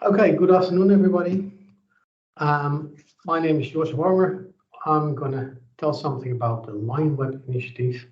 Okay, good afternoon, everybody. My name is Jos Warmer. I'm going to tell something about the LionWeb Initiative.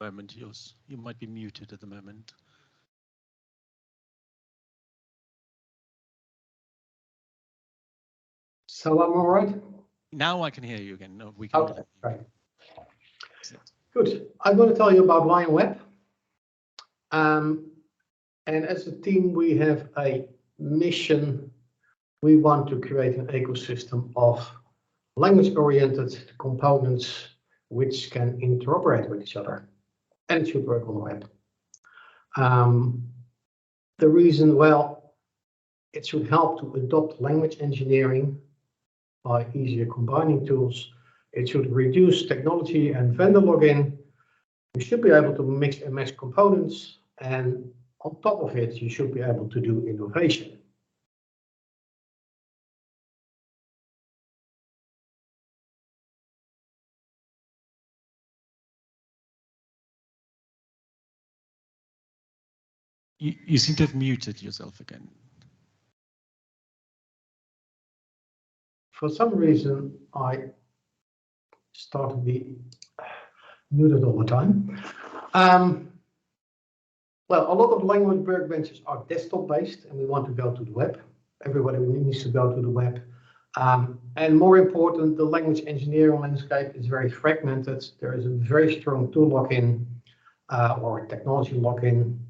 Moment, Jos, you might be muted at the moment. So I'm all right? Now I can hear you again. No, we can. Okay, right. Good. I'm going to tell you about LionWeb. And as a team, we have a mission. We want to create an ecosystem of language-oriented components which can interoperate with each other. And it should work on the web. The reason, well, it should help to adopt language engineering by easier combining tools. It should reduce technology and vendor login. You should be able to mix and match components, and on top of it, you should be able to do innovation. You seem to have muted yourself again. For some reason, I start to be muted all the time. Well, a lot of language workbenches are desktop-based, and we want to go to the web. Everybody needs to go to the web. And more important, the language engineering landscape is very fragmented. There is a very strong tool lock-in or technology lock-in.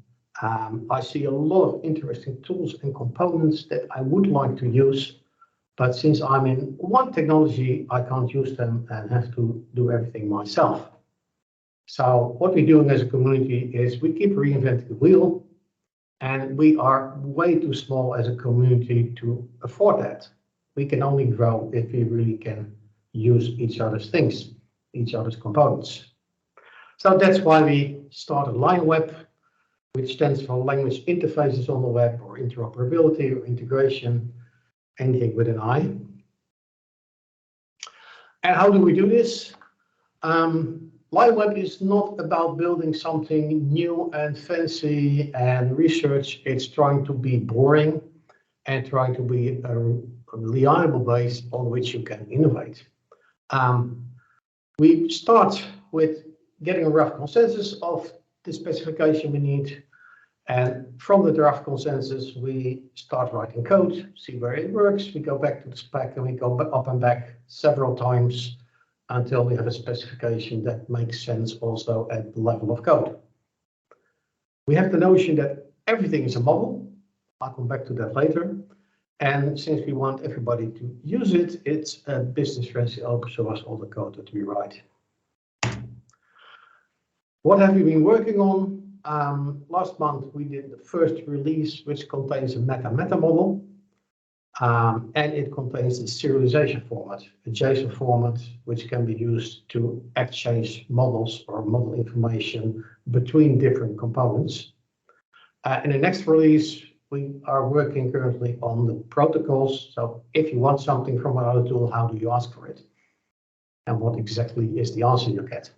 I see a lot of interesting tools and components that I would like to use, but since I'm in one technology, I can't use them and have to do everything myself. So what we're doing as a community is we keep reinventing the wheel, and we are way too small as a community to afford that. We can only grow if we really can use each other's things, each other's components. So that's why we started LionWeb, which stands for Language Interfaces on the Web, or interoperability or integration, anything with an I. And how do we do this? LionWeb is not about building something new and fancy and research. It's trying to be boring and trying to be a reliable base on which you can innovate. We start with getting a rough consensus of the specification we need. And from the draft consensus, we start writing code, see where it works. We go back to the spec and we go up and back several times until we have a specification that makes sense also at the level of code. We have the notion that everything is a model. I'll come back to that later. And since we want everybody to use it, it's a business-friendly open source, all the code that we write. What have we been working on? Last month, we did the first release, which contains a meta-meta model. And it contains the serialization format, a JSON format, which can be used to exchange models or model information between different components. In the next release, we are working currently on the protocols. So if you want something from another tool, how do you ask for it? And what exactly is the answer you get?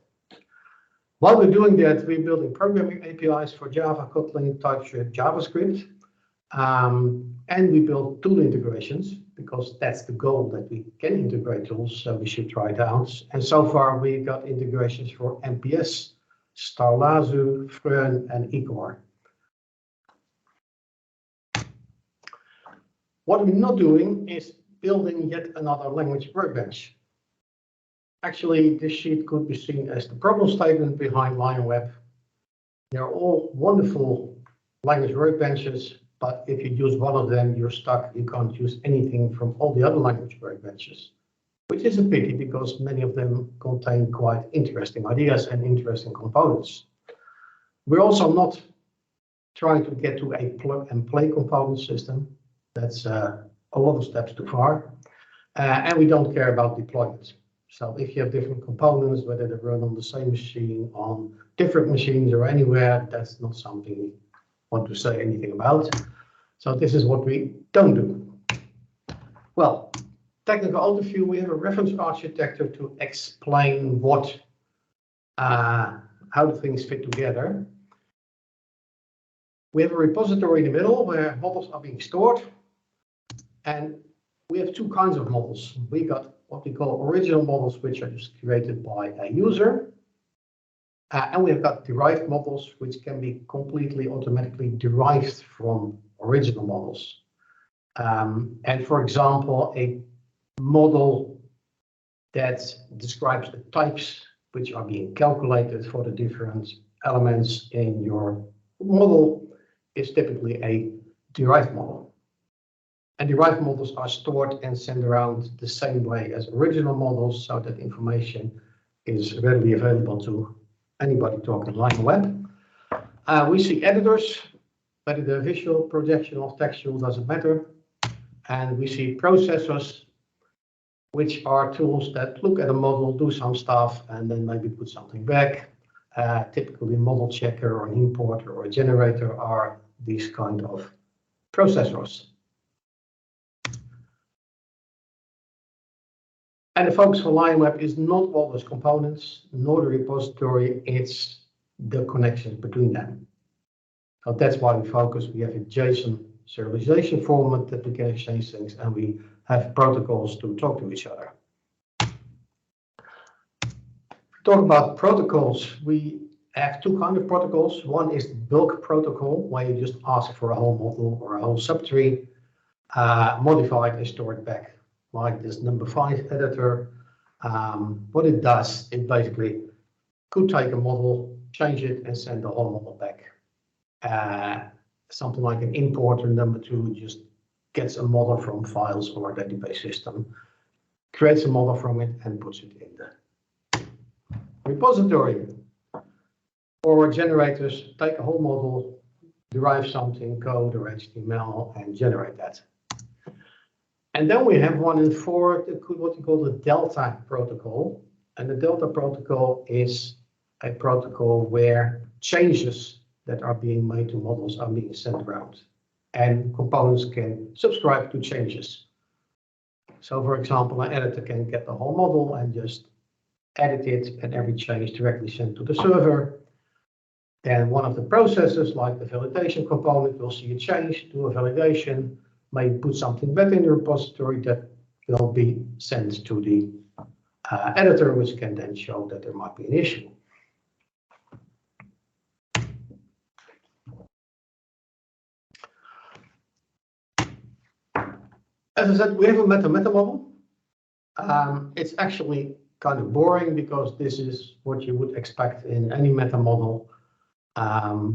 While we're doing that, we're building programming APIs for Java, Kotlin, TypeScript, JavaScript. And we build tool integrations because that's the goal, that we can integrate tools, so we should try it out. And so far, we got integrations for MPS, Starlazu, Freun, and Ecor. What we're not doing is building yet another language workbench. Actually, this sheet could be seen as the problem statement behind LionWeb. They're all wonderful language workbenches, but if you use one of them, you're stuck. You can't use anything from all the other language workbenches, which is a pity because many of them contain quite interesting ideas and interesting components. We're also not trying to get to a plug-and-play component system. That's a lot of steps too far. And we don't care about deployment. So if you have different components, whether they run on the same machine, on different machines or anywhere, that's not something we want to say anything about. So this is what we don't do. Well, technical overview, we have a reference architecture to explain what, how the things fit together. We have a repository in the middle where models are being stored. And we have two kinds of models. We got what we call original models, which are just created by a user. And we have got derived models, which can be completely automatically derived from original models. And for example, a model that describes the types which are being calculated for the different elements in your model is typically a derived model. And derived models are stored and sent around the same way as original models, so that information is readily available to anybody talking LionWeb. We see editors, whether they're visual, projectional, textual, doesn't matter. And we see processors, which are tools that look at a model, do some stuff, and then maybe put something back. Typically, model checker or an importer or a generator are these kind of processors. And the focus for LionWeb is not all those components, nor the repository, it's the connections between them. So that's why we focus. We have a JSON serialization format that we can exchange things, and we have protocols to talk to each other. If we talk about protocols, we have two kinds of protocols. One is the bulk protocol, where you just ask for a whole model or a whole subtree, modified and stored back. Like this number 5 editor. What it does, it basically could take a model, change it, and send the whole model back. Something like an importer number 2 just gets a model from files or a database system, creates a model from it, and puts it in the repository. Or generators take a whole model, derive something, code or HTML, and generate that. And then we have 1 and 4, what we call the Delta protocol. And the Delta protocol is a protocol where changes that are being made to models are being sent around. And components can subscribe to changes. So for example, an editor can get the whole model and just edit it, and every change directly sent to the server. Then one of the processes, like the validation component, will see a change, do a validation, may put something back in the repository that will be sent to the editor, which can then show that there might be an issue. As I said, we have a meta-meta model. It's actually kind of boring because this is what you would expect in any meta model.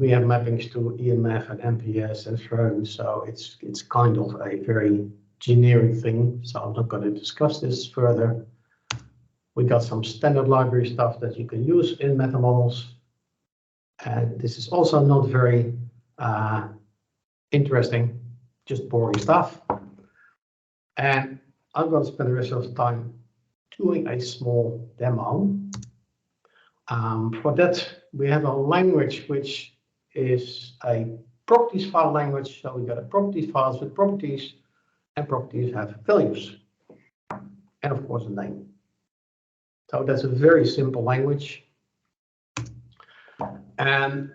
We have mappings to EMF and MPS and Throne, so it's kind of a very generic thing. So I'm not going to discuss this further. We got some standard library stuff that you can use in meta models, and this is also not very interesting, just boring stuff. And I'm going to spend the rest of the time doing a small demo. For that, we have a language which is a properties file language. So we got a properties files with properties, and properties have values, and of course a name. So that's a very simple language. And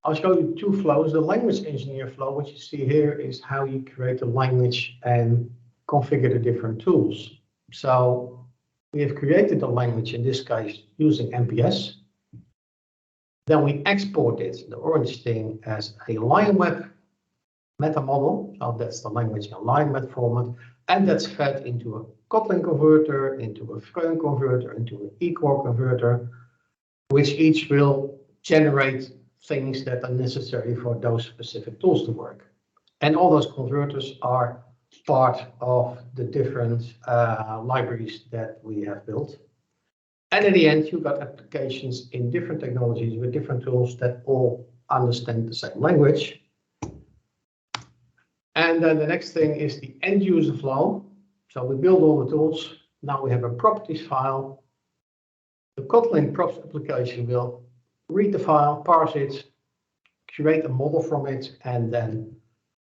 I'll show you two flows. The language engineer flow, what you see here, is how you create a language and configure the different tools. So we have created a language, in this case, using MPS. Then we export it, the orange thing, as a LionWeb meta model. So that's the language in LionWeb format. And that's fed into a Kotlin converter, into a Freun converter, into an eCore converter, which each will generate things that are necessary for those specific tools to work. And all those converters are part of the different libraries that we have built. And in the end, you've got applications in different technologies with different tools that all understand the same language. And then the next thing is the end user flow. So we build all the tools, Now we have a properties file. The Kotlin props application will read the file, parse it, create a model from it, and then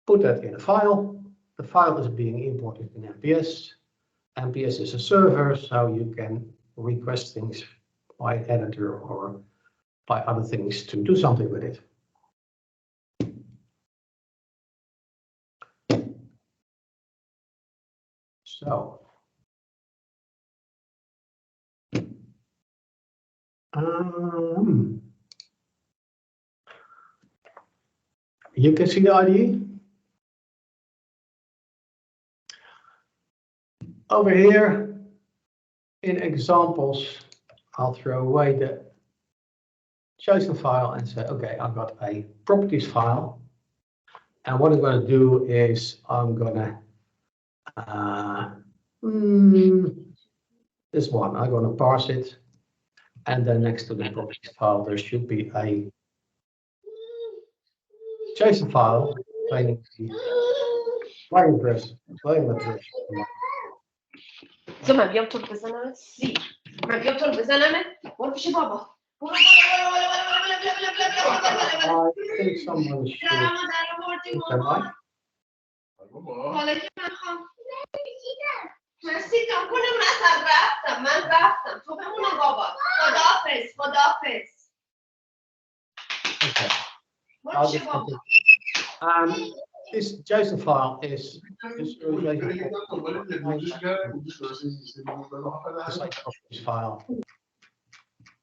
put that in a file. The file is being imported in MPS. MPS is a server, so you can request things by an editor or by other things to do something with it. So, you can see the IDE. Over here in examples, I'll throw away the JSON file and say, okay, I've got a properties file. And what I'm going to do is I'm going to, this one, I'm going to parse it. And then next to the properties file, there should be a JSON file containing the line address. Co, mam ją to wyzanamy? Si. Mam ją to wyzanamy? Łapie się baba. I think someone should put their mic. Okay. I'll just continue. This JSON file is a file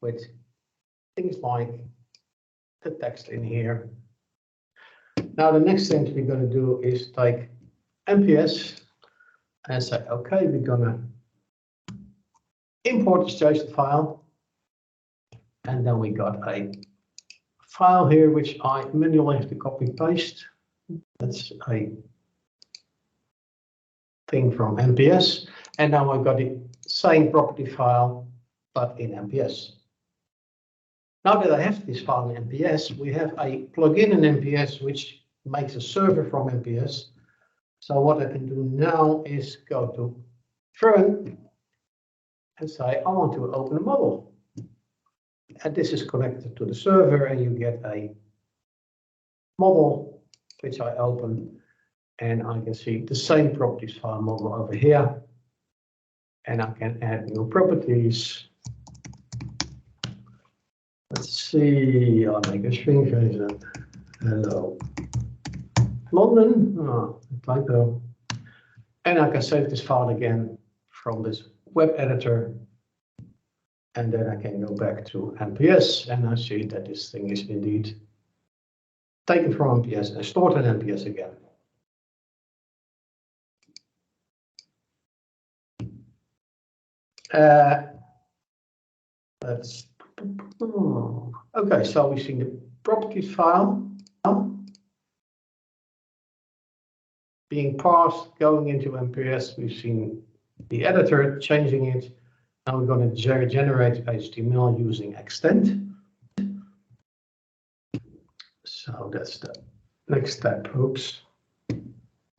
with things like the text in here. Now the next thing we're going to do is take MPS and say, okay, we're going to import this JSON file, and then we got a file here which I manually have to copy paste. That's a thing from MPS, and now I've got the same property file but in MPS. Now that I have this file in MPS, we have a plugin in MPS which makes a server from MPS. So what I can do now is go to Front and say I want to open a model. And this is connected to the server, and you get a model which I open, and I can see the same properties file model over here. And I can add new properties. Let's see, I'll make a string version. Hello. London, typo. And I can save this file again from this web editor. And then I can go back to MPS, and I see that this thing is indeed taken from MPS and stored in MPS again. Let's. Okay, so we've seen the properties file being parsed, going into MPS. We've seen the editor changing it. Now we're going to generate HTML using extend. So that's the next step. Oops,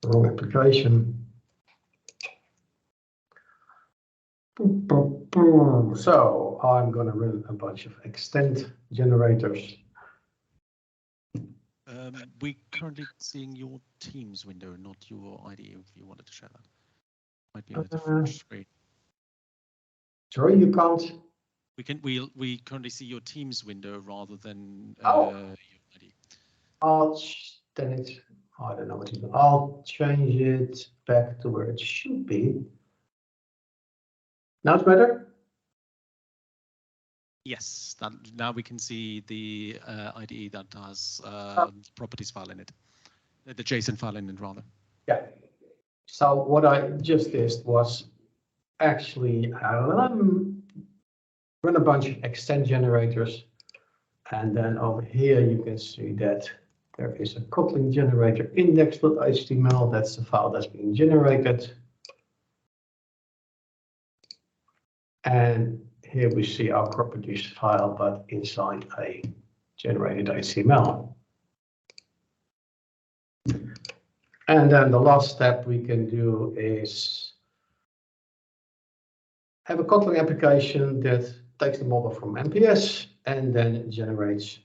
wrong application. So I'm going to run a bunch of extend generators. We're currently seeing your Teams window, not your IDE. If you wanted to share that, might be on a different screen. Sorry, you can't. We currently see your Teams window rather than your IDE. Then it's, I don't know what to do. I'll change it back to where it should be. Now it's better? Yes, now we can see the IDE that has properties file in it, the JSON file in it rather. Yeah. So what I just did was actually run a bunch of extend generators, and then over here you can see that there is a Kotlin generator index.html. That's the file that's being generated. And here we see our properties file, but inside a generated HTML. And then the last step we can do is have a Kotlin application that takes the model from MPS and then generates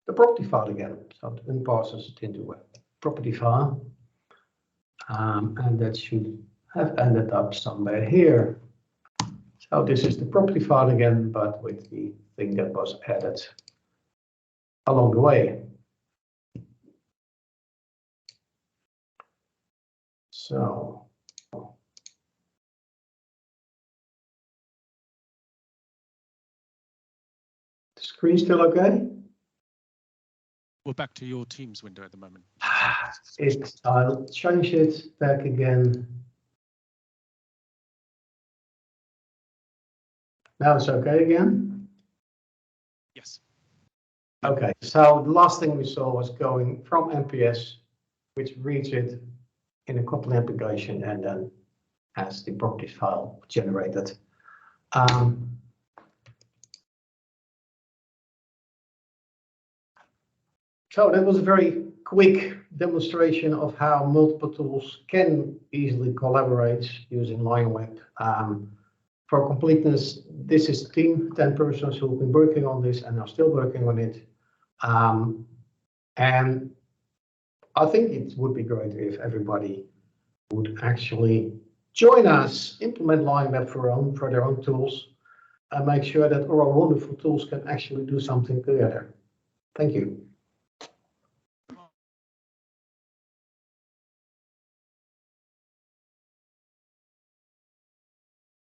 the property file again. So it unparses it into a property file. And that should have ended up somewhere here. So this is the property file again, but with the thing that was added along the way. So the screen still okay? We're back to your Teams window at the moment. I'll change it back again. Now it's okay again? Yes. Okay, so the last thing we saw was going from MPS, which reads it in a Kotlin application and then has the property file generated. So that was a very quick demonstration of how multiple tools can easily collaborate using LionWeb. For completeness, this is a team, 10 persons who have been working on this and are still working on it. And I think it would be great if everybody would actually join us, implement LionWeb for their own tools, and make sure that our wonderful tools can actually do something together. Thank you.